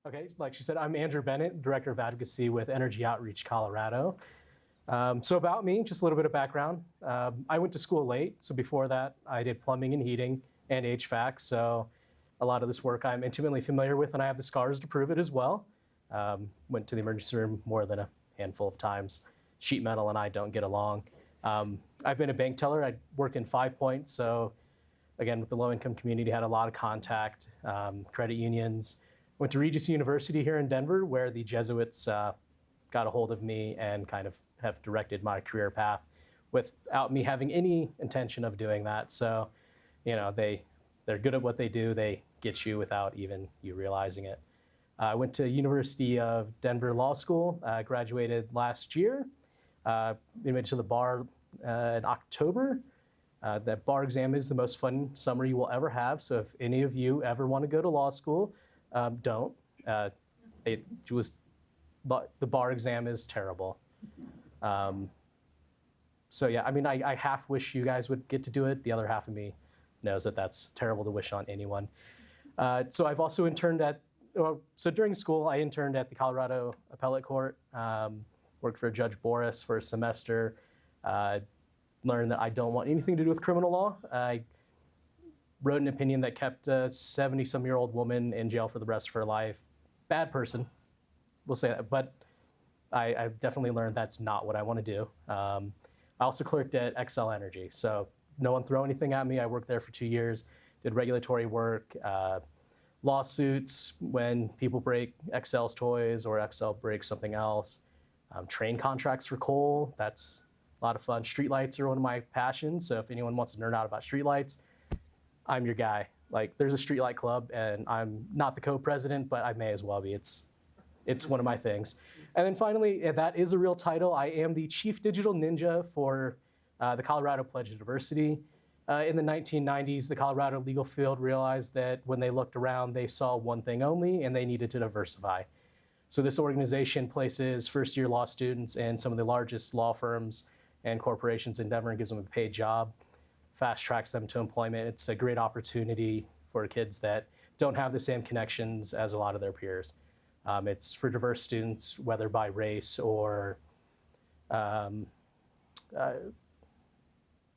Okay, like she said, I'm Andrew Bennett, Director of Advocacy with Energy Outreach Colorado. So about me, just a little bit of background. I went to school late, so before that I did plumbing and heating and HVAC, so a lot of this work I'm intimately familiar with, and I have the scars to prove it as well. Went to the emergency room more than a handful of times. Sheet metal and I don't get along. I've been a bank teller. I worked in 5 Points, so again, with the low-income community, had a lot of contact, credit unions. Went to Regis University here in Denver, where the Jesuits got a hold of me and kind of have directed my career path without me having any intention of doing that. So, you know, they're good at what they do. They get you without even you realizing it. I went to University of Denver Law School, graduated last year. We went to the bar in October. That bar exam is the most fun summer you will ever have. So if any of you ever want to go to law school, don't. The bar exam is terrible. So yeah, I mean, I half wish you guys would get to do it. The other half of me knows that that's terrible to wish on anyone. So I've also interned so during school, I interned at the Colorado Appellate Court, worked for Judge Boris for a semester, learned that I don't want anything to do with criminal law. I wrote an opinion that kept a 70-some-year-old woman in jail for the rest of her life. Bad person, we'll say that, but I've definitely learned that's not what I want to do. I also clerked at Xcel Energy, so no one throw anything at me. I worked there for 2 years, did regulatory work, lawsuits when people break Xcel's toys or Xcel breaks something else, train contracts for coal. That's a lot of fun. Streetlights are one of my passions, so if anyone wants to nerd out about streetlights, I'm your guy. Like, there's a streetlight club, and I'm not the co-president, but I may as well be. It's one of my things. And then finally, that is a real title. I am the Chief Digital Ninja for the Colorado Pledge of Diversity. In the 1990s, the Colorado legal field realized that when they looked around, they saw one thing only, and they needed to diversify. So this organization places first-year law students in some of the largest law firms and corporations in Denver and gives them a paid job, fast tracks them to employment. It's a great opportunity for kids that don't have the same connections as a lot of their peers. It's for diverse students, whether by race or, no,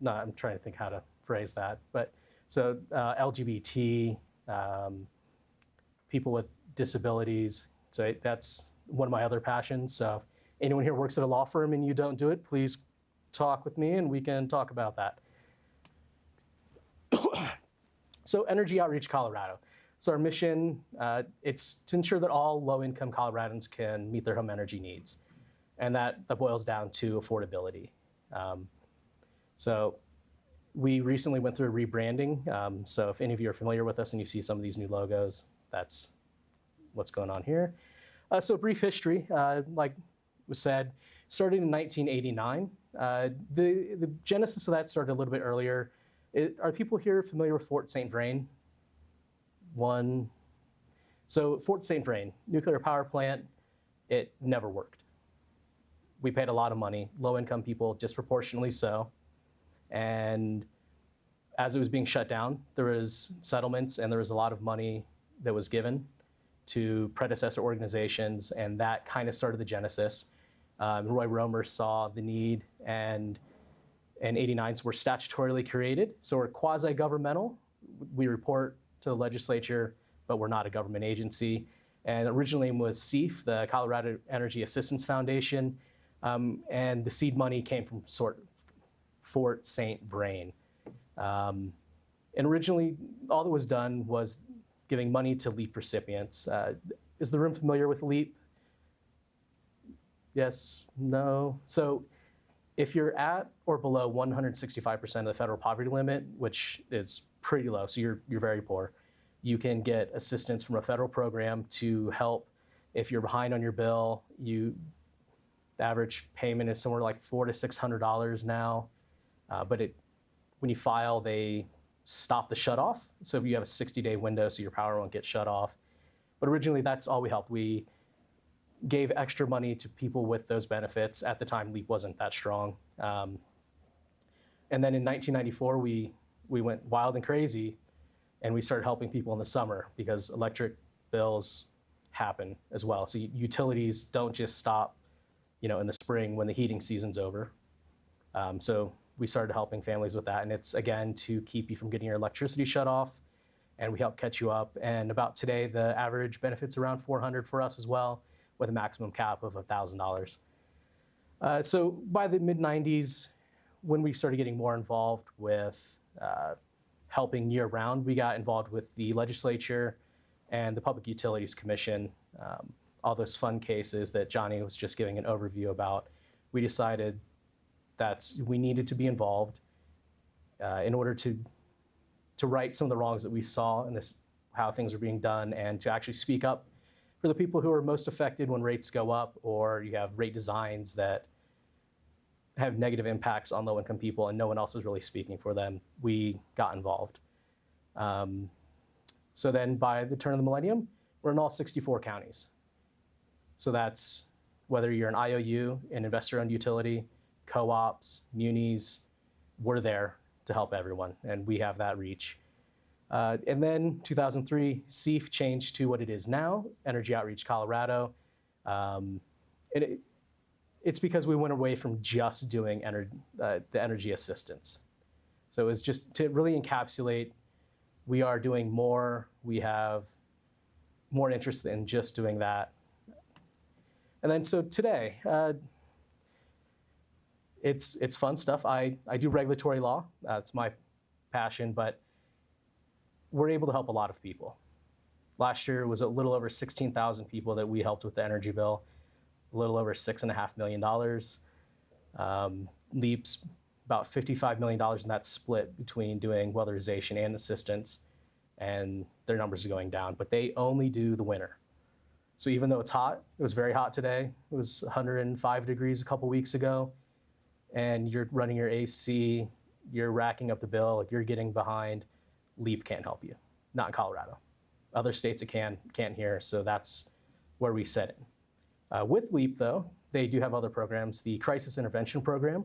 I'm trying to think how to phrase that. But so LGBT, people with disabilities. So that's one of my other passions. So if anyone here works at a law firm and you don't do it, please talk with me and we can talk about that. So Energy Outreach Colorado. So our mission, it's to ensure that all low-income Coloradans can meet their home energy needs. And that boils down to affordability. So we recently went through a rebranding. So if any of you are familiar with us and you see some of these new logos, that's what's going on here. So brief history, like was said, started in 1989. The genesis of that started a little bit earlier. Are people here familiar with Fort St. Vrain? One. So Fort St. Vrain, nuclear power plant, it never worked. We paid a lot of money, low-income people disproportionately so. And as it was being shut down, there was settlements and there was a lot of money that was given to predecessor organizations, and that kind of started the genesis. Roy Romer saw the need, and 89s were statutorily created, so we're quasi-governmental. We report to the legislature, but we're not a government agency. And originally it was CEF, the Colorado Energy Assistance Foundation, and the seed money came from Fort St. Vrain. And originally, all that was done was giving money to LEAP recipients. Is the room familiar with LEAP? Yes, no? So if you're at or below 165% of the federal poverty limit, which is pretty low, so you're very poor, you can get assistance from a federal program to help if you're behind on your bill. The average payment is somewhere like $400 to $600 now, but when you file, they stop the shutoff. So if you have a 60-day window, so your power won't get shut off. But originally, that's all we helped. We gave extra money to people with those benefits. At the time, LEAP wasn't that strong. And then in 1994, we went wild and crazy, and we started helping people in the summer because electric bills happen as well. So utilities don't just stop, in the spring when the heating season's over. So we started helping families with that, and it's, again, to keep you from getting your electricity shut off, and we help catch you up. And about today, the average benefit's around $400 for us as well, with a maximum cap of $1,000. So by the mid-90s, when we started getting more involved with helping year-round, we got involved with the legislature and the Public Utilities Commission. All those fun cases that Johnny was just giving an overview about, we decided that we needed to be involved in order to right some of the wrongs that we saw in this, how things are being done, and to actually speak up for the people who are most affected when rates go up, or you have rate designs that have negative impacts on low-income people and no one else is really speaking for them. We got involved. So then by the turn of the millennium, we're in all 64 counties. So that's whether you're an IOU, an investor-owned utility, co-ops, munis, we're there to help everyone, and we have that reach. And then 2003, SEEF changed to what it is now, Energy Outreach Colorado. It's because we went away from just doing the energy assistance. So it was just to really encapsulate, we are doing more, we have more interest in just doing that. And then so today, it's fun stuff. I do regulatory law, it's my passion, but we're able to help a lot of people. Last year was a little over 16,000 people that we helped with the energy bill, a little over $6.5 million. LEAP's about $55 million, and that's split between doing weatherization and assistance, and their numbers are going down, but they only do the winter. So even though it's hot, it was very hot today, it was 105 degrees a couple weeks ago, and you're running your AC, you're racking up the bill, you're getting behind, LEAP can't help you, not in Colorado. Other states it can't here, so that's where we set in. With LEAP though, they do have other programs, the Crisis Intervention Program.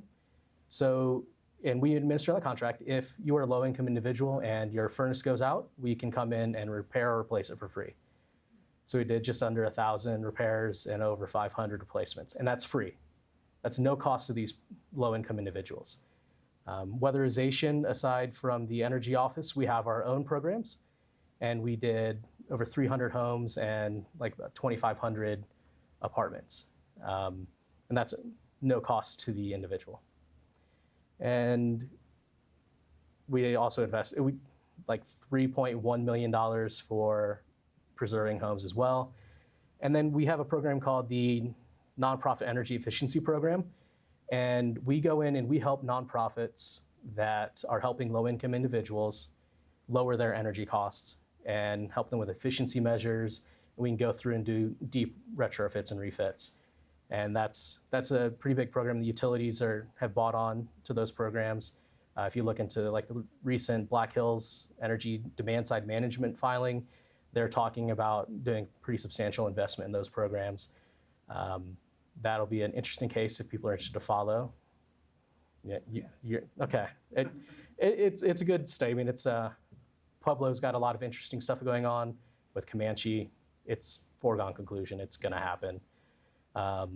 So, and we administer that contract. If you are a low-income individual and your furnace goes out, we can come in and repair or replace it for free. So we did just under 1,000 repairs and over 500 replacements, and that's free. That's no cost to these low-income individuals. Weatherization, aside from the energy office, we have our own programs, and we did over 300 homes and like about 2,500 apartments. And that's no cost to the individual. And we also invest like $3.1 million for preserving homes as well. And then we have a program called the Nonprofit Energy Efficiency Program. And we go in and we help nonprofits that are helping low-income individuals lower their energy costs and help them with efficiency measures. We can go through and do deep retrofits and refits. And that's a pretty big program. The utilities have bought on to those programs. If you look into like the recent Black Hills Energy Demand Side Management filing, they're talking about doing pretty substantial investment in those programs. That'll be an interesting case if people are interested to follow. Yeah, okay. It's a good statement. It's Pueblo's got a lot of interesting stuff going on with Comanche. It's foregone conclusion. It's going to happen. But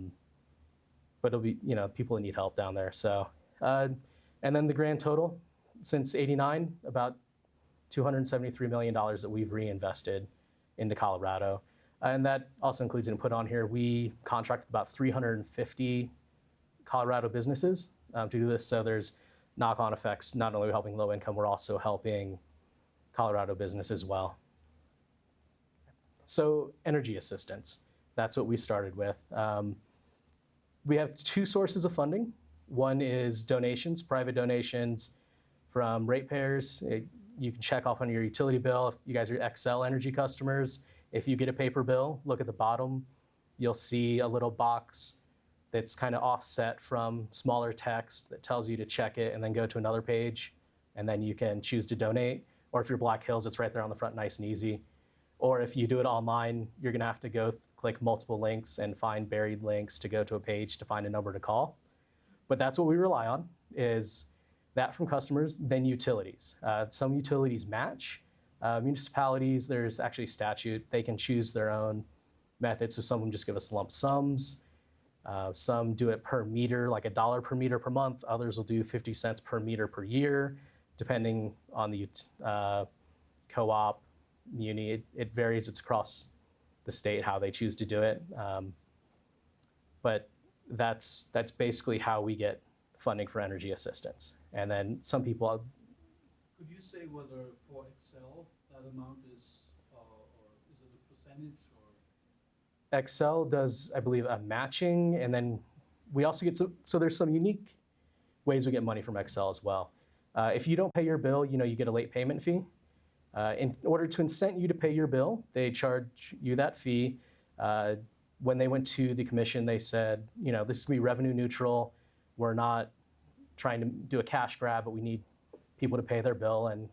it'll be, people need help down there. So, and then the grand total since '89, about $273 million that we've reinvested into Colorado. And that also includes, and put on here, we contract with about 350 Colorado businesses to do this. So there's knock-on effects. Not only helping low income, we're also helping Colorado business as well. So energy assistance, that's what we started with. We have two sources of funding. One is donations, private donations from ratepayers. You can check off on your utility bill if you guys are Xcel Energy customers. If you get a paper bill, look at the bottom. You'll see a little box that's kind of offset from smaller text that tells you to check it and then go to another page, and then you can choose to donate. Or if you're Black Hills, it's right there on the front, nice and easy. Or if you do it online, you're gonna have to go click multiple links and find buried links to go to a page to find a number to call. But that's what we rely on, is that from customers, then utilities. Some utilities match. Municipalities, there's actually statute, they can choose their own methods. So some of them just give us lump sums. Some do it per meter, like $1 per meter per month. Others will do 50 cents per meter per year, depending on the co-op, muni. It varies. It's across the state how they choose to do it. But that's basically how we get funding for energy assistance. And then some people. Could you say whether for Excel that amount is, or is it a percentage? Or? Excel does, I believe, a matching, and then we also get so there's some unique ways we get money from Excel as well. If you don't pay your bill, you get a late payment fee. In order to incent you to pay your bill, they charge you that fee. When they went to the commission, they said, this is going to be revenue neutral. We're not trying to do a cash grab, but we need people to pay their bill. And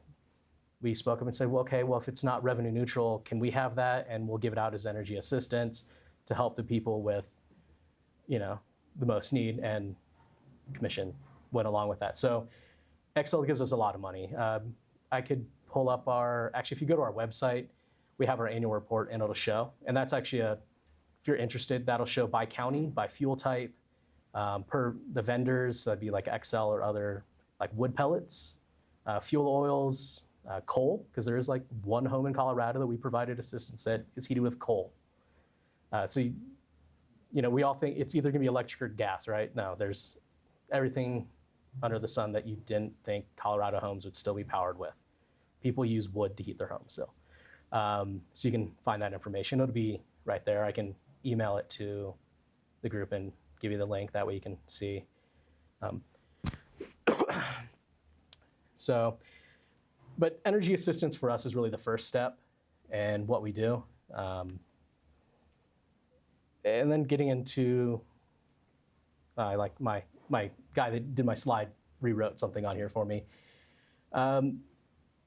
we spoke up and said, well, okay, if it's not revenue neutral, can we have that? And we'll give it out as energy assistance to help the people with, the most need. And commission went along with that. So Excel gives us a lot of money. I could pull up actually, if you go to our website, we have our annual report and it'll show. And that's actually if you're interested, that'll show by county, by fuel type, per the vendors. So that'd be like Excel or other, like wood pellets, fuel oils, coal, because there is like one home in Colorado that we provided assistance that is heated with coal. So, we all think it's either gonna be electric or gas, right? No, there's everything under the sun that you didn't think Colorado homes would still be powered with. People use wood to heat their homes still. So you can find that information. It'll be right there. I can email it to the group and give you the link. That way you can see. But energy assistance for us is really the first step and what we do. And then getting into, like my guy that did my slide rewrote something on here for me.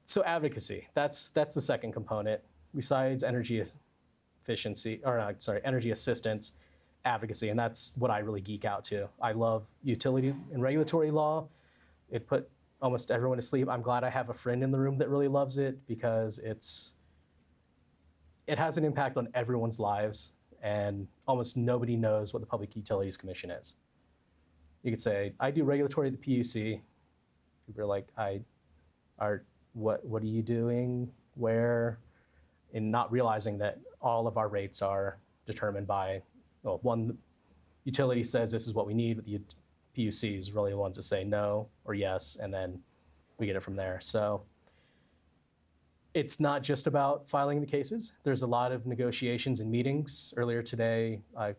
So advocacy, that's the second component. Besides energy energy assistance, advocacy, and that's what I really geek out to. I love utility and regulatory law. It put almost everyone to sleep. I'm glad I have a friend in the room that really loves it because it has an impact on everyone's lives, and almost nobody knows what the Public Utilities Commission is. You could say, I do regulatory at the PUC. People are like, what are you doing? Where? And not realizing that all of our rates are determined by, one utility says this is what we need, but the PUC is really the ones that say no or yes, and then we get it from there. So it's not just about filing the cases. There's a lot of negotiations and meetings. Earlier today, I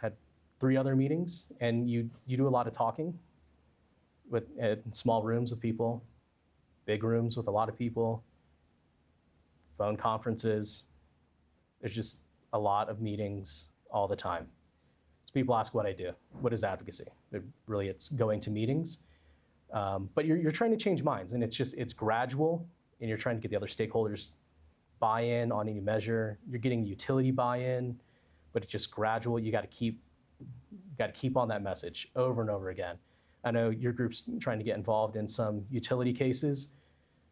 had 3 other meetings, and you do a lot of talking in small rooms with people, big rooms with a lot of people, phone conferences. There's just a lot of meetings all the time. So people ask what I do. What is advocacy? It's going to meetings. But you're trying to change minds, and it's gradual, and you're trying to get the other stakeholders buy-in on any measure. You're getting the utility buy-in, but it's just gradual. You got to keep on that message over and over again. I know your group's trying to get involved in some utility cases,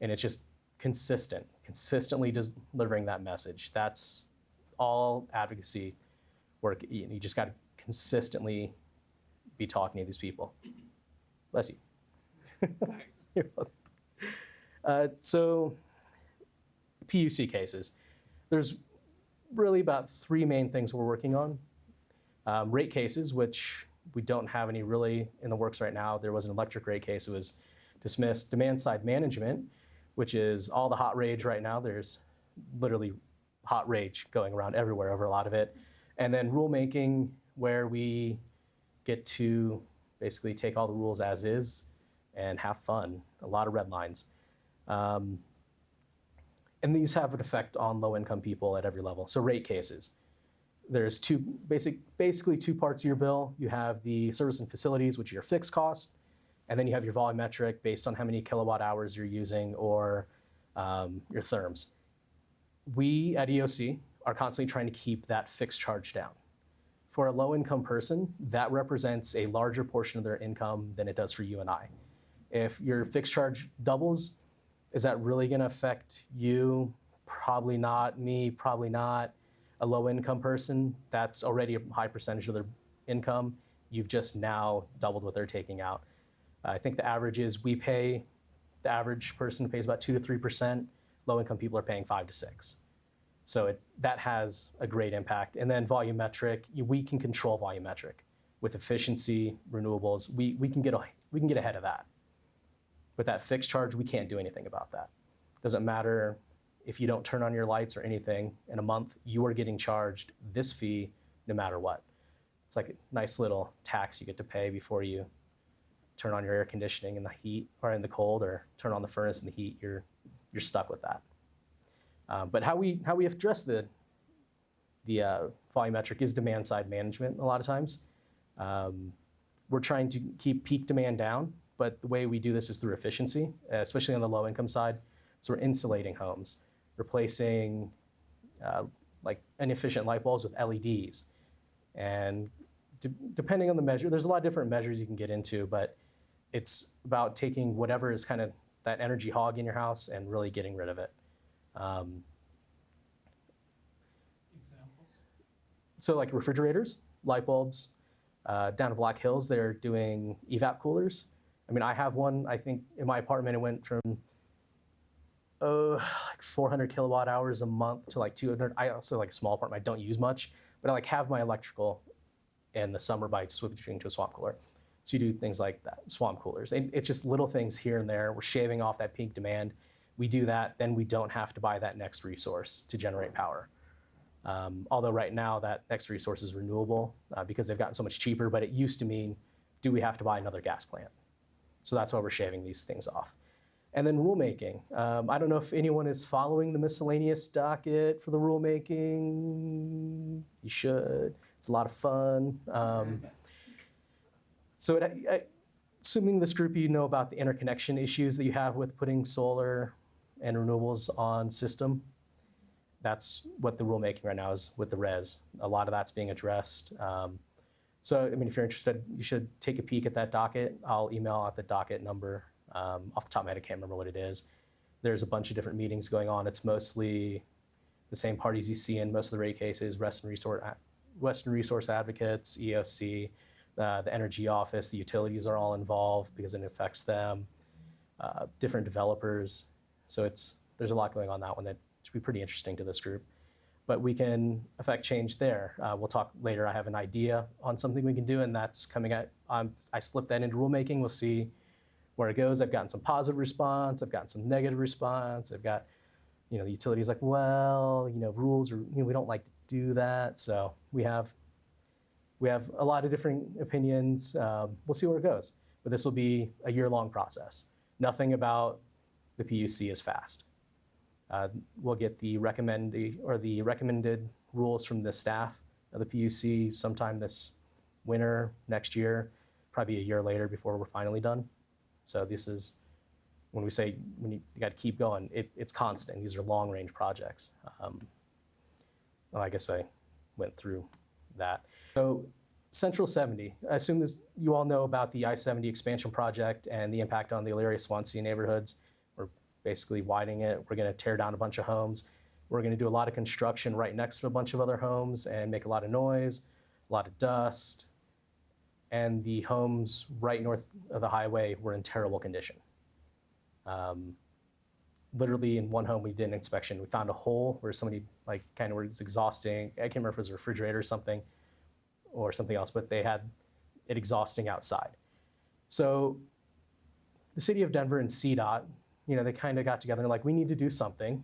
and it's just consistently delivering that message. That's all advocacy work. You just got to consistently be talking to these people. Bless you. You're welcome. So PUC cases. There's really about 3 main things we're working on. Rate cases, which we don't have any really in the works right now. There was an electric rate case. It was dismissed. Demand side management, which is all the hot rage right now. There's literally hot rage going around everywhere over a lot of it. And then rulemaking, where we get to basically take all the rules as is and have fun. A lot of red lines. And these have an effect on low-income people at every level. So rate cases. There's basically 2 parts of your bill. You have the service and facilities, which are your fixed cost, and then you have your volumetric based on how many kilowatt hours you're using or your therms. We at EOC are constantly trying to keep that fixed charge down. For a low-income person, that represents a larger portion of their income than it does for you and I. If your fixed charge doubles, is that really going to affect you? Probably not. Me, probably not. A low-income person, that's already a high percentage of their income. You've just now doubled what they're taking out. I think the average is the average person pays about 2 to 3%. Low-income people are paying 5 to 6. So that has a great impact. And then volumetric, we can control volumetric. With efficiency, renewables, we can get ahead of that. With that fixed charge, we can't do anything about that. Doesn't matter if you don't turn on your lights or anything in a month, you are getting charged this fee no matter what. It's like a nice little tax you get to pay before you turn on your air conditioning in the heat or in the cold, or turn on the furnace in the heat. You're stuck with that. But how we address the volumetric is demand side management a lot of times. We're trying to keep peak demand down, but the way we do this is through efficiency, especially on the low income side. So we're insulating homes, replacing like inefficient light bulbs with LEDs. And depending on the measure, there's a lot of different measures you can get into, but it's about taking whatever is kind of that energy hog in your house and really getting rid of it. Examples? So like refrigerators, light bulbs, down in Black Hills, they're doing evap coolers. I mean, I have one, I think in my apartment, it went from like 400 kilowatt hours a month to like 200. I also like a small apartment, I don't use much, but I like have my electrical in the summer by switching to a swamp cooler. So you do things like that, swamp coolers. And it's just little things here and there. We're shaving off that peak demand. We do that, then we don't have to buy that next resource to generate power. Although right now that next resource is renewable because they've gotten so much cheaper, but it used to mean, do we have to buy another gas plant? So that's why we're shaving these things off. And then rulemaking. I don't know if anyone is following the miscellaneous docket for the rulemaking. You should. It's a lot of fun. So assuming this group, you know about the interconnection issues that you have with putting solar and renewables on system. That's what the rulemaking right now is with the RES. A lot of that's being addressed. So, I mean, if you're interested, you should take a peek at that docket. I'll email out the docket number. Off the top of my head, I can't remember what it is. There's a bunch of different meetings going on. It's mostly the same parties you see in most of the rate cases: Western Resource Advocates, EOC, the Energy Office, the utilities are all involved because it affects them, different developers. So there's a lot going on that one that should be pretty interesting to this group. But we can affect change there. We'll talk later. I have an idea on something we can do, and that's coming out. I slipped that into rulemaking. We'll see where it goes. I've gotten some positive response. I've gotten some negative response. I've got, the utilities like, well, rules are, we don't like to do that. So we have a lot of different opinions. We'll see where it goes. But this will be a year-long process. Nothing about the PUC is fast. We'll get the recommended rules from the staff of the PUC sometime this winter, next year, probably a year later before we're finally done. So this is, when we say you got to keep going, it's constant. These are long-range projects. Well, I guess I went through that. So Central 70, I assume you all know about the I-70 expansion project and the impact on the Elyria-Swansea neighborhoods. We're basically widening it. We're going to tear down a bunch of homes. We're going to do a lot of construction right next to a bunch of other homes and make a lot of noise, a lot of dust. And the homes right north of the highway were in terrible condition. Literally in one home we did an inspection, we found a hole where somebody was exhausting. I can't remember if it was a refrigerator or something else, but they had it exhausting outside. So the city of Denver and CDOT, they kind of got together and like, we need to do something,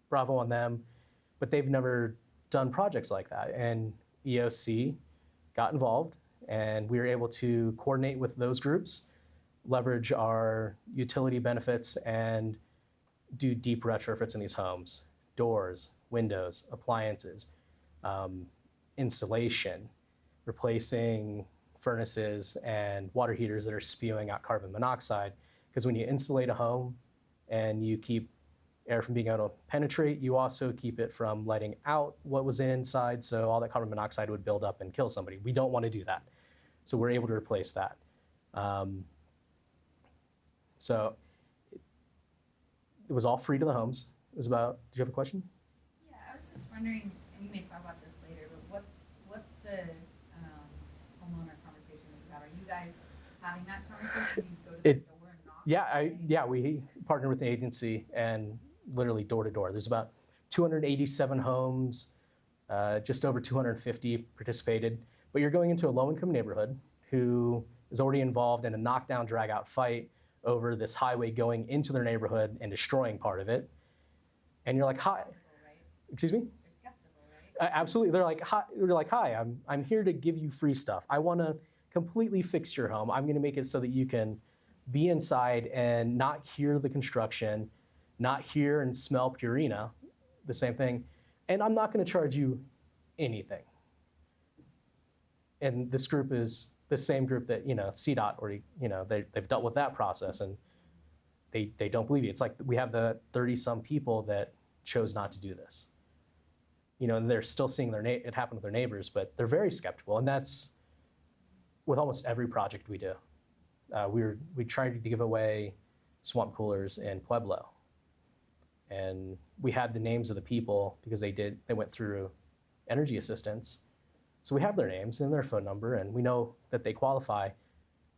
bravo on them, but they've never done projects like that. And EOC got involved, and we were able to coordinate with those groups, leverage our utility benefits, and do deep retrofits in these homes: doors, windows, appliances, insulation, replacing furnaces and water heaters that are spewing out carbon monoxide. Because when you insulate a home and you keep air from being able to penetrate, you also keep it from letting out what was inside, so all that carbon monoxide would build up and kill somebody. We don't want to do that. So we're able to replace that. So it was all free to the homes. It was about, did you have a question? Yeah, I was just wondering and you may talk about this later, but what's the homeowner conversation that you have? Are you guys having that conversation? Do you go to the door and knock? Yeah, we partner with the agency and literally door to door. There's about 287 homes, just over 250 participated. But you're going into a low-income neighborhood who is already involved in a knockdown, drag-out fight over this highway going into their neighborhood and destroying part of it. And you're like, hi. Right? Excuse me? They're skeptical, right? Absolutely. They're like, hi, I'm here to give you free stuff. I want to completely fix your home. I'm going to make it so that you can be inside and not hear the construction, not hear and smell Purina, the same thing. And I'm not going to charge you anything. And this group is the same group that, CDOT already, they've dealt with that process, and they don't believe you. It's like we have the 30-some people that chose not to do this. And they're still seeing it happen with their neighbors, but they're very skeptical. And that's with almost every project we do. We tried to give away swamp coolers in Pueblo. And we had the names of the people because they went through energy assistance. So we have their names and their phone number, and we know that they qualify.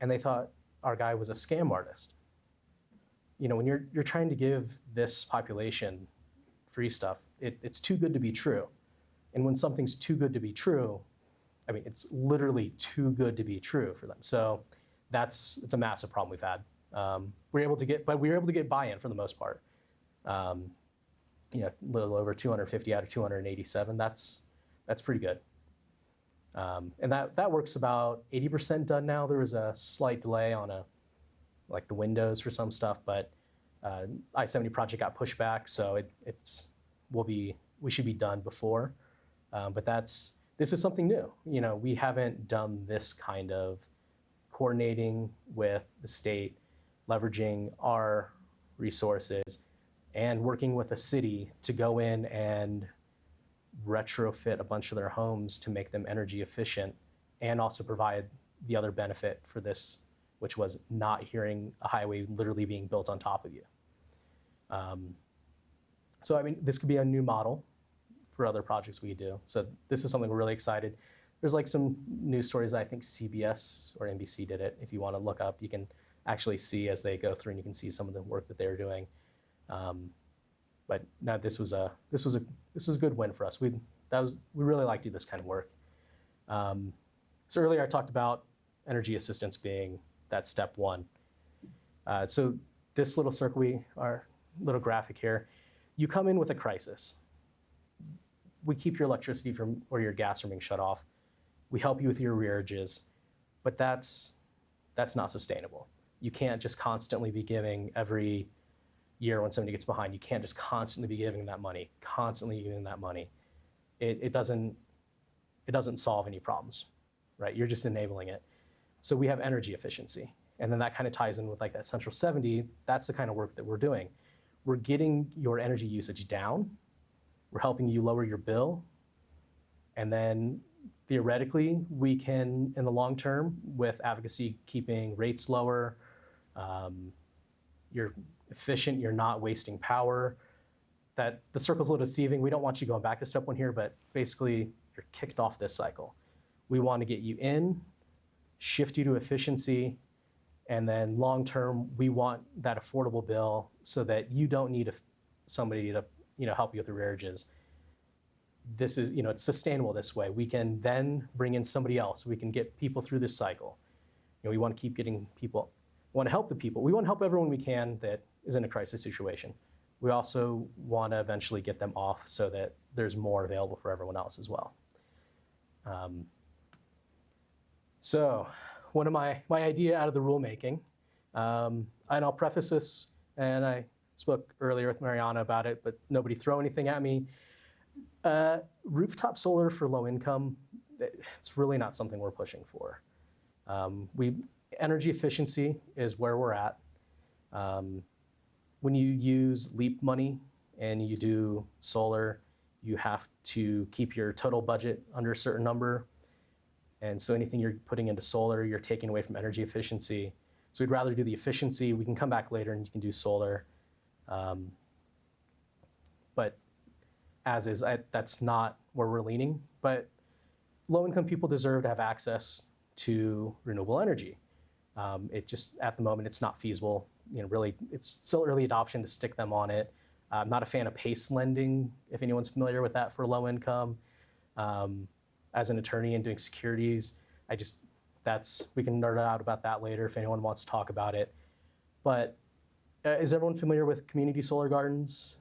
And they thought our guy was a scam artist. When you're trying to give this population free stuff, it's too good to be true. And when something's too good to be true, I mean, it's literally too good to be true for them. So it's a massive problem we've had. We were able to get buy-in for the most part. A little over 250 out of 287. That's pretty good. And that works about 80% done now. There was a slight delay on the windows for some stuff, but I-70 project got pushed back, so we should be done before. But this is something new. We haven't done this kind of coordinating with the state, leveraging our resources, and working with a city to go in and retrofit a bunch of their homes to make them energy efficient, and also provide the other benefit for this, which was not hearing a highway literally being built on top of you. So I mean, this could be a new model for other projects we do. So this is something we're really excited. There's some news stories that I think CBS or NBC did it. If you want to look up, you can actually see as they go through, and you can see some of the work that they're doing. But no, this was a good win for us. We really like to do this kind of work. So earlier I talked about energy assistance being that step one. So this little circle, our little graphic here, you come in with a crisis. We keep your electricity or your gas from being shut off. We help you with your arrearages, but that's not sustainable. You can't just constantly be giving every year when somebody gets behind. You can't just constantly be giving that money, It doesn't solve any problems, right? You're just enabling it. So we have energy efficiency. And then that kind of ties in with that Central 70. That's the kind of work that we're doing. We're getting your energy usage down. We're helping you lower your bill. And then theoretically, we can, in the long term, with advocacy, keeping rates lower, you're efficient, you're not wasting power. That the circle's a little deceiving. We don't want you going back to step one here, but basically you're kicked off this cycle. We want to get you in, shift you to efficiency, and then long term, we want that affordable bill so that you don't need somebody to help you with arrearages. This is, it's sustainable this way. We can then bring in somebody else. We can get people through this cycle. We want to keep getting people. We want to help the people. We want to help everyone we can that is in a crisis situation. We also want to eventually get them off so that there's more available for everyone else as well. So one of my idea out of the rulemaking, and I'll preface this, and I spoke earlier with Mariana about it, but nobody throw anything at me. Rooftop solar for low income, it's really not something we're pushing for. Energy efficiency is where we're at. When you use LEAP money and you do solar, you have to keep your total budget under a certain number. And so anything you're putting into solar, you're taking away from energy efficiency. So we'd rather do the efficiency. We can come back later and you can do solar. But as is. That's not where we're leaning, but low-income people deserve to have access to renewable energy. It just, at the moment, it's not feasible. Really, it's still early adoption to stick them on it. I'm not a fan of PACE lending, if anyone's familiar with that for low income. As an attorney and doing securities, we can nerd out about that later if anyone wants to talk about it. But is everyone familiar with community solar gardens?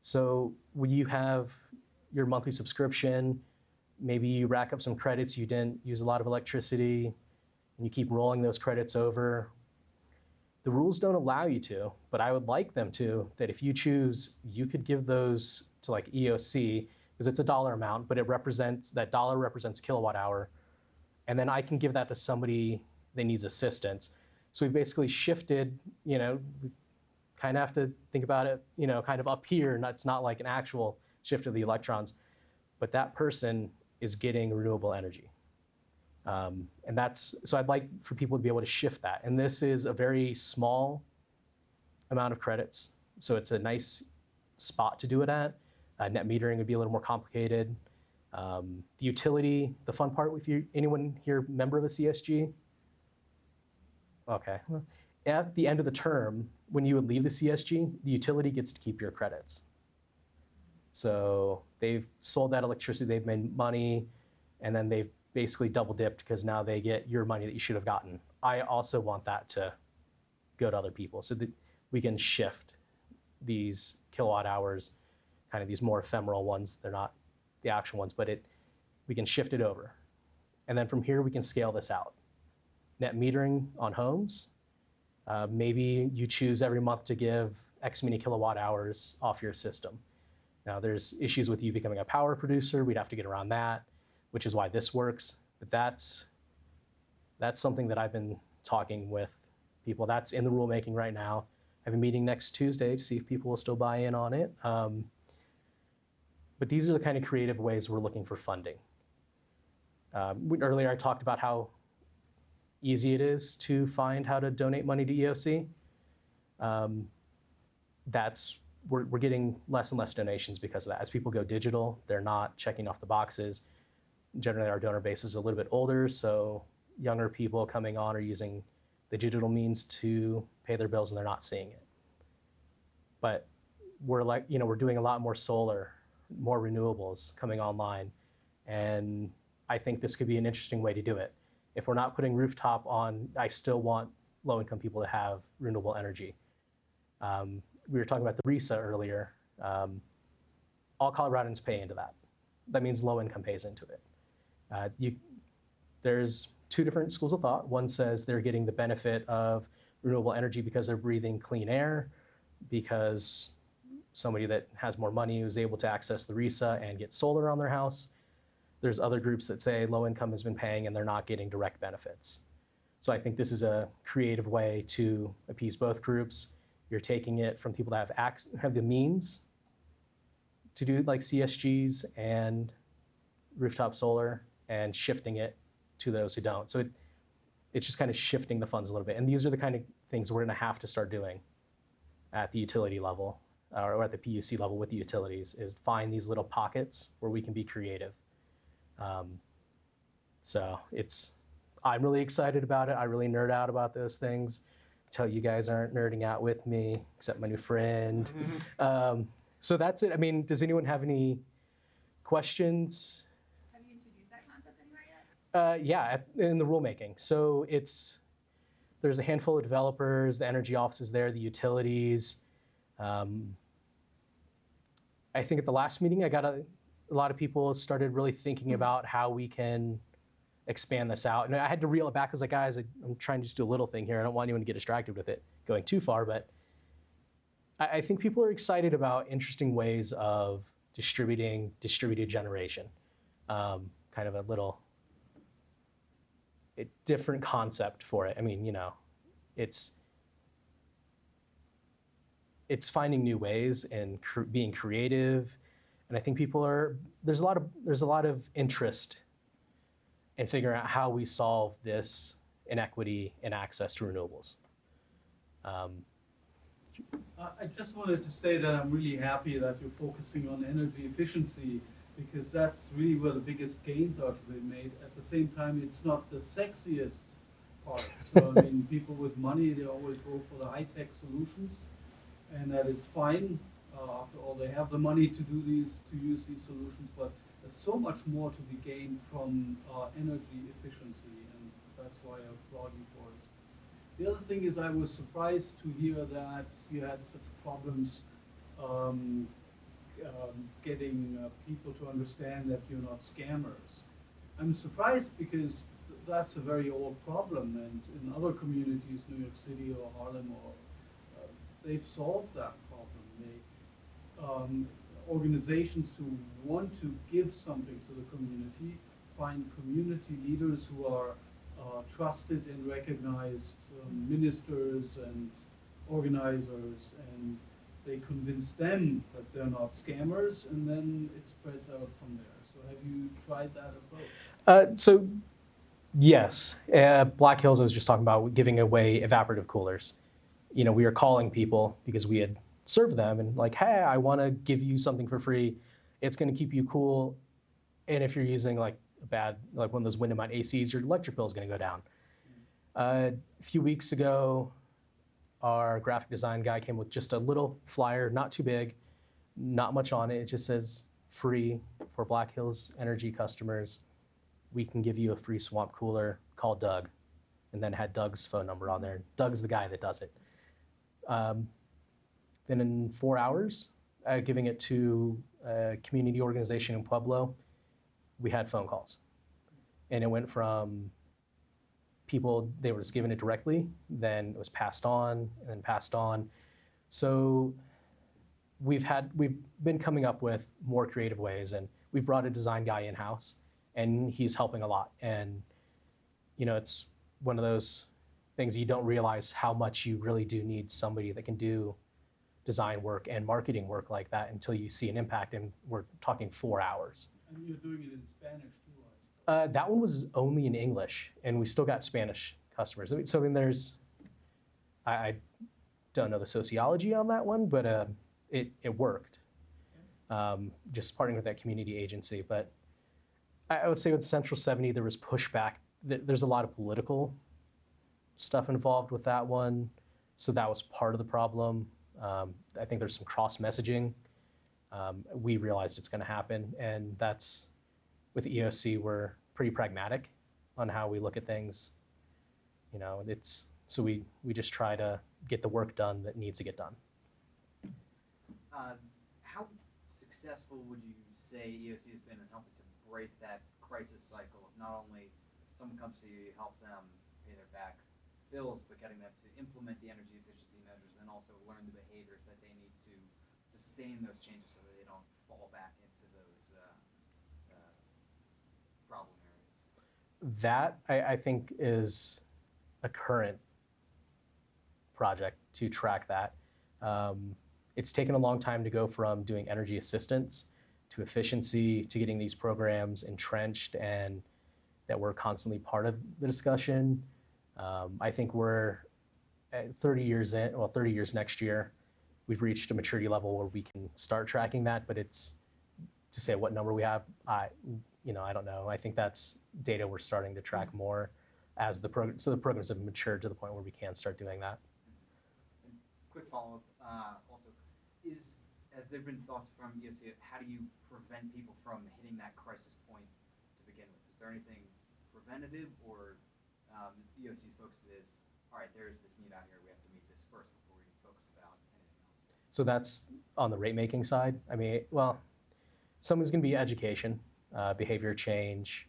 So when you have your monthly subscription, maybe you rack up some credits, you didn't use a lot of electricity, and you keep rolling those credits over. The rules don't allow you to, but I would like them to, that if you choose, you could give those to like EOC, because it's a dollar amount, but that dollar represents kilowatt hour. And then I can give that to somebody that needs assistance. So we basically shifted, we kind of have to think about it, kind of up here, and it's not like an actual shift of the electrons, but that person is getting renewable energy. So I'd like for people to be able to shift that. And this is a very small amount of credits. So it's a nice spot to do it at. Net metering would be a little more complicated. The utility, the fun part, anyone here member of a CSG? Okay. At the end of the term, when you would leave the CSG, the utility gets to keep your credits. So they've sold that electricity, they've made money, and then they've basically double dipped because now they get your money that you should have gotten. I also want that to go to other people so that we can shift these kilowatt hours, kind of these more ephemeral ones. They're not the actual ones, but we can shift it over. And then from here, we can scale this out. Net metering on homes. Maybe you choose every month to give X many kilowatt hours off your system. Now there's issues with you becoming a power producer. We'd have to get around that, which is why this works. But that's something that I've been talking with people. That's in the rulemaking right now. I have a meeting next Tuesday to see if people will still buy in on it. But these are the kind of creative ways we're looking for funding. Earlier I talked about how easy it is to find how to donate money to EOC. We're getting less and less donations because of that. As people go digital, they're not checking off the boxes. Generally, our donor base is a little bit older, so younger people coming on are using the digital means to pay their bills, and they're not seeing it. But we're doing a lot more solar, more renewables coming online, and I think this could be an interesting way to do it. If we're not putting rooftop on, I still want low-income people to have renewable energy. We were talking about the RESA earlier. All Colorodans pay into that. That means low-income pays into it. There's two different schools of thought. One says they're getting the benefit of renewable energy because they're breathing clean air, because somebody that has more money is able to access the RESA and get solar on their house. There's other groups that say low income has been paying and they're not getting direct benefits. So I think this is a creative way to appease both groups. You're taking it from people that have the means to do like CSGs and rooftop solar and shifting it to those who don't. So it's just kind of shifting the funds a little bit. And these are the kind of things we're going to have to start doing at the utility level or at the PUC level with the utilities, is find these little pockets where we can be creative. So I'm really excited about it. I really nerd out about those things until you guys aren't nerding out with me, except my new friend. So that's it. I mean, does anyone have any questions? Have you introduced that concept anywhere yet? Yeah, in the rulemaking. So there's a handful of developers, the energy offices there, the utilities. I think at the last meeting, I got a lot of people started really thinking about how we can expand this out. And I had to reel it back. I was like, guys, I'm trying to just do a little thing here. I don't want anyone to get distracted with it going too far. But I think people are excited about interesting ways of distributed generation. Kind of a different concept for it. I mean, it's finding new ways and being creative. And I think there's a lot of interest in figuring out how we solve this inequity in access to renewables. I just wanted to say that I'm really happy that you're focusing on energy efficiency, because that's really where the biggest gains are to be made. At the same time, it's not the sexiest part. So, I mean, people with money, they always go for the high-tech solutions, and that is fine. After all, they have the money to use these solutions, but there's so much more to be gained from energy efficiency, and that's why I applaud you for it. The other thing is, I was surprised to hear that you had such problems getting people to understand that you're not scammers. I'm surprised because that's a very old problem, and in other communities, New York City or Harlem, or they've solved that problem. Organizations who want to give something to the community find community leaders who are trusted and recognized ministers and organizers, and they convince them that they're not scammers, and then it spreads out from there. So have you tried that approach? So yes, Black Hills, I was just talking about giving away evaporative coolers. You know, we were calling people because we had served them and like, hey, I want to give you something for free. It's going to keep you cool. And if you're using like like one of those window mount ACs, your electric bill is going to go down. A few weeks ago, our graphic design guy came with just a little flyer, not too big, not much on it. It just says free for Black Hills Energy customers. We can give you a free swamp cooler. Call Doug. And then had Doug's phone number on there. Doug's the guy that does it. Then in 4 hours, giving it to a community organization in Pueblo, we had phone calls. And it went from people, they were just given it directly, then it was passed on, and then passed on. So we've been coming up with more creative ways, and we've brought a design guy in-house, and he's helping a lot. And you know, it's one of those things you don't realize how much you really do need somebody that can do design work and marketing work like that until you see an impact, and we're talking 4 hours. And you're doing it in Spanish too, I suppose. That one was only in English, and we still got Spanish customers. So I mean, I don't know the sociology on that one, but it worked. Just partnering with that community agency. But I would say with Central 70, there was pushback. There's a lot of political stuff involved with that one. So that was part of the problem. I think there's some cross messaging. We realized it's going to happen, and that's with EOC. We're pretty pragmatic on how we look at things. You know, so we just try to get the work done that needs to get done. How successful would you say EOC has been in helping to break that crisis cycle of not only someone comes to you, you help them pay their back bills, but getting them to implement the energy efficiency measures and also learn the behaviors that they need to sustain those changes so that they don't fall back into those problem areas? That, I think, is a current project to track that. It's taken a long time to go from doing energy assistance to efficiency to getting these programs entrenched and that we're constantly part of the discussion. I think we're at 30 years in, 30 years next year, we've reached a maturity level where we can start tracking that, but it's to say what number we have, I don't know. I think that's data we're starting to track more as the programs have matured to the point where we can start doing that. And quick follow-up, also, has there been thoughts from EOC, how do you prevent people from hitting that crisis point to begin with? Is there anything preventative, or EOC's focus is, all right, there is this need out here, we have to meet this first before we focus about anything else? So that's on the rate making side. I mean, well, some is going to be education, behavior change.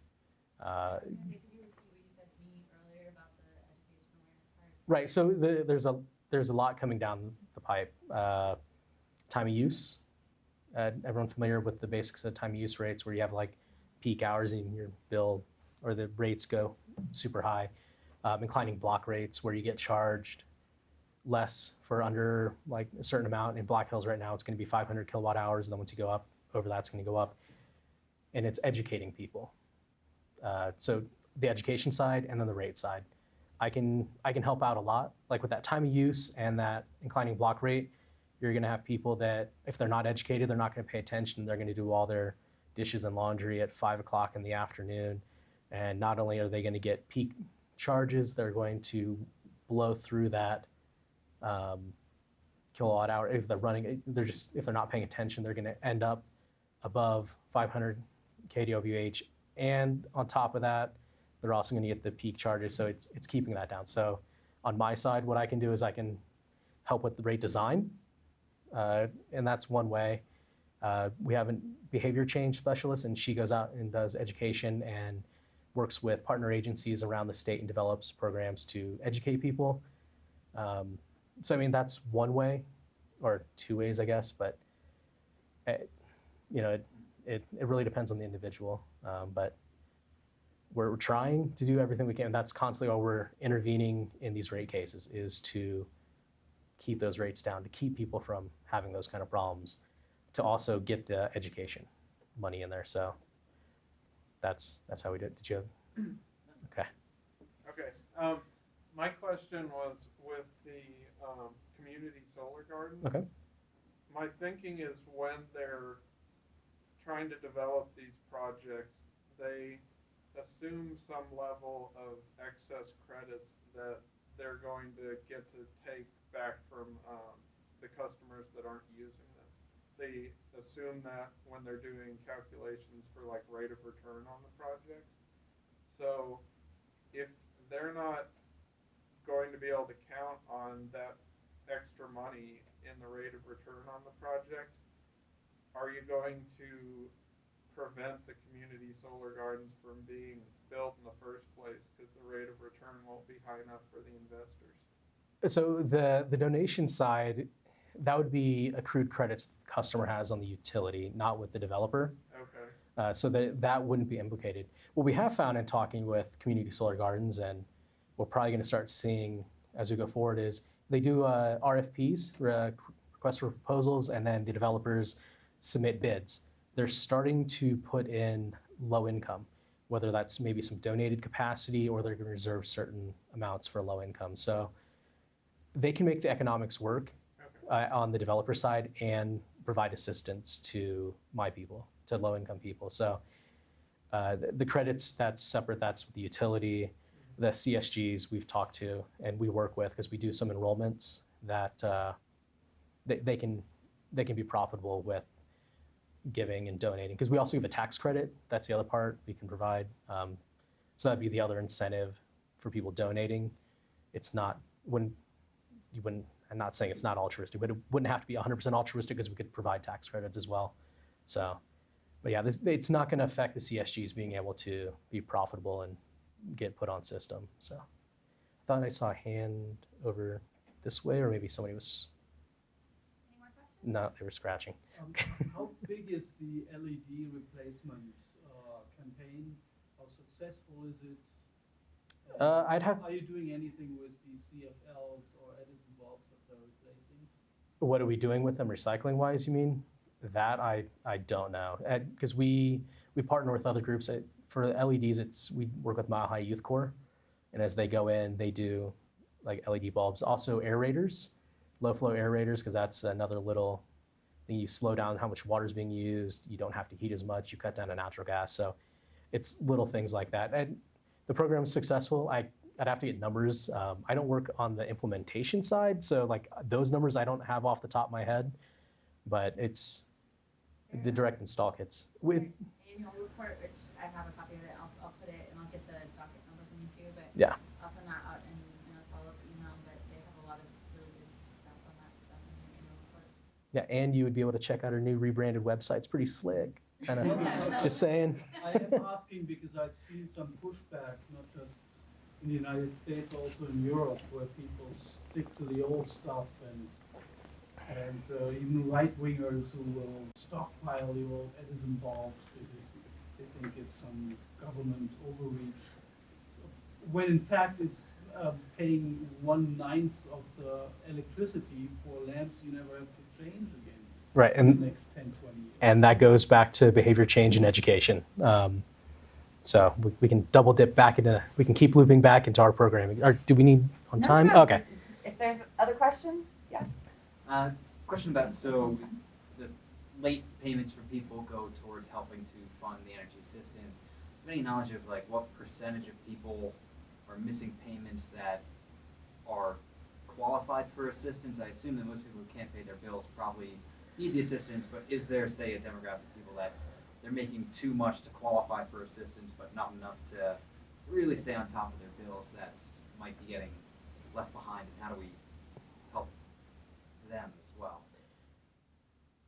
Could you repeat what you said to me earlier about the education awareness part? Right. So there's a lot coming down the pipe. Time of use. Everyone familiar with the basics of time of use rates, where you have like peak hours in your bill, or the rates go super high. Inclining block rates, where you get charged less for under like a certain amount. In Black Hills right now, it's going to be 500 kilowatt hours, and then once you go up over that, it's going to go up. And it's educating people. So the education side and then the rate side. I can help out a lot. Like with that time of use and that inclining block rate, you're going to have people that if they're not educated, they're not going to pay attention. They're going to do all their dishes and laundry at 5 o'clock in the afternoon. And not only are they going to get peak charges, they're going to blow through that kilowatt hour. If they're running, if they're not paying attention, they're going to end up above 500 kWh. And on top of that, they're also going to get the peak charges. So it's keeping that down. So on my side, what I can do is I can help with the rate design. And that's one way. We have a behavior change specialist, and she goes out and does education and works with partner agencies around the state and develops programs to educate people. So I mean, that's one way, or two ways, I guess. But it really depends on the individual. But we're trying to do everything we can. And that's constantly why we're intervening in these rate cases, is to keep those rates down, to keep people from having those kind of problems, to also get the education money in there. So that's how we do it. Did you have? Okay. Okay. My question was with the community solar gardens. Okay. My thinking is when they're trying to develop these projects, they assume some level of excess credits that they're going to get to take back from the customers that aren't using them. They assume that when they're doing calculations for like rate of return on the project. So if they're not going to be able to count on that extra money in the rate of return on the project, are you going to prevent the community solar gardens from being built in the first place because the rate of return won't be high enough for the investors? So the donation side, that would be accrued credits the customer has on the utility, not with the developer. Okay. So that wouldn't be implicated. What we have found in talking with community solar gardens, and we're probably going to start seeing as we go forward, is they do RFPs, requests for proposals, and then the developers submit bids. They're starting to put in low income, whether that's maybe some donated capacity or they're going to reserve certain amounts for low income. So they can make the economics work on the developer side and provide assistance to my people, to low income people. So the credits, that's separate, that's with the utility. The CSGs we've talked to and we work with, because we do some enrollments that they can be profitable with giving and donating, because we also give a tax credit. That's the other part we can provide. So that'd be the other incentive for people donating. It's not, I'm not saying it's not altruistic, but it wouldn't have to be 100% altruistic, because we could provide tax credits as well. So, but yeah, it's not going to affect the CSGs being able to be profitable and get put on system. So I thought I saw a hand over this way, or maybe somebody was, Any more questions? no, they were scratching. How big is the LED replacement campaign? How successful is it? Are you doing anything with the CFLs or Edison bulbs that they're replacing? What are we doing with them recycling wise, you mean? That I don't know, because we partner with other groups. For LEDs, we work with Mile High Youth Corps, and as they go in, they do like LED bulbs. Also aerators, low flow aerators, because that's another little thing. You slow down how much water is being used. You don't have to heat as much. You cut down on natural gas. So it's little things like that. And the program is successful. I'd have to get numbers. I don't work on the implementation side, so like those numbers I don't have off the top of my head, but it's the direct install kits. Annual report, which I have a copy of it. I'll put it, and I'll get the docket number from you too. But Yeah. I'll send that out in a follow-up email. But they have a lot of really good stuff on that stuff in the annual report. Yeah, and you would be able to check out our new rebranded website. It's pretty slick. Kind of just saying. I am asking because I've seen some pushback, not just in the United States, also in Europe, where people stick to the old stuff, and even right-wingers who will stockpile the old Edison bulbs because they think it's some government overreach, when in fact it's paying 1/9 of the electricity for lamps you never have to change again. Right, In the and next 10, 20 years. that goes back to behavior change and education. So we can double dip back into, we can keep looping back into our programming. Or do we need on No, time? no, Okay. If there's other questions, yeah. Question about, so the late payments for people go towards helping to fund the energy assistance. Do you have any knowledge of like what percentage of people are missing payments that are qualified for assistance? I assume that most people who can't pay their bills probably need the assistance, but is there, say, a demographic of people that's they're making too much to qualify for assistance, but not enough to really stay on top of their bills that might be getting left behind, and how do we help them as well?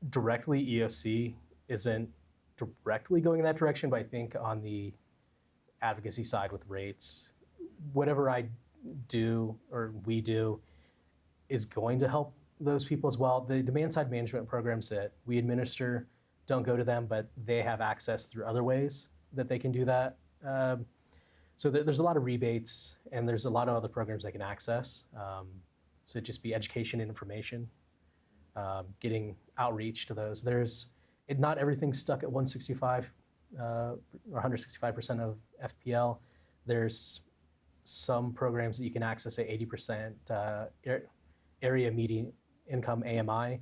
Directly, EOC isn't directly going in that direction, but I think on the advocacy side with rates, whatever I do or we do is going to help those people as well. The demand side management programs that we administer don't go to them, but they have access through other ways that they can do that. So there's a lot of rebates and there's a lot of other programs they can access. So it'd just be education and information, getting outreach to those. Not everything's stuck at 165 or 165% of FPL. There's some programs that you can access at 80% area median income AMI,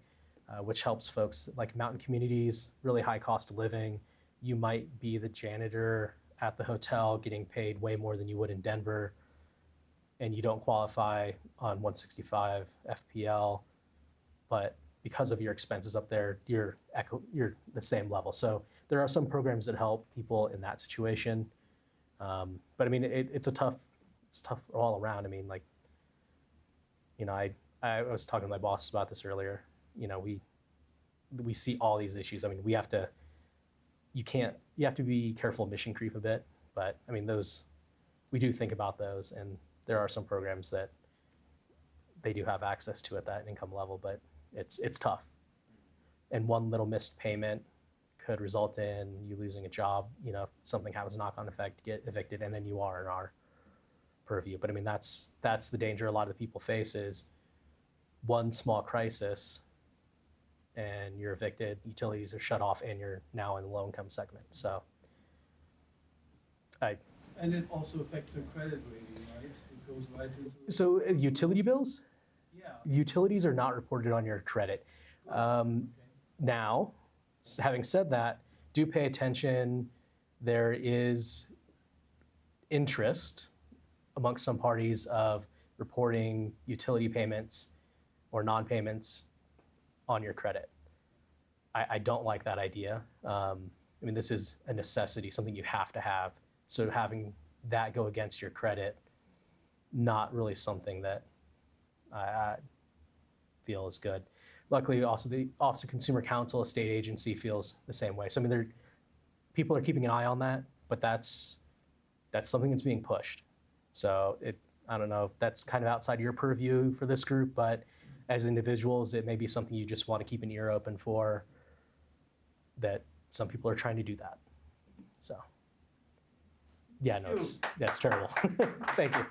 which helps folks like mountain communities, really high cost of living. You might be the janitor at the hotel getting paid way more than you would in Denver, and you don't qualify on 165 FPL, but because of your expenses up there, you're the same level. So there are some programs that help people in that situation. But I mean, it's tough all around. I mean, like, you know, I was talking to my boss about this earlier. You know, we see all these issues. I mean, you have to be careful of mission creep a bit, but I mean, we do think about those, and there are some programs that they do have access to at that income level, but it's tough. And one little missed payment could result in you losing a job. You know, if something happens knock-on effect, get evicted, and then you are in our purview. But I mean, that's the danger a lot of the people face is one small crisis and you're evicted, utilities are shut off, and you're now in the low income segment. So And it also affects the credit rating, right? It goes right into. So utility bills? Yeah. Utilities are not reported on your credit. Okay. Now, having said that, do pay attention. There is interest amongst some parties of reporting utility payments or non-payments on your credit. I don't like that idea. I mean, this is a necessity, something you have to have. So having that go against your credit, not really something that I feel is good. Luckily, also the Office of Consumer Counsel, a state agency, feels the same way. So I mean, people are keeping an eye on that, but that's something that's being pushed. So I don't know if that's kind of outside your purview for this group, but as individuals, it may be something you just want to keep an ear open for, that some people are trying to do that. So yeah, no, that's terrible. Thank you.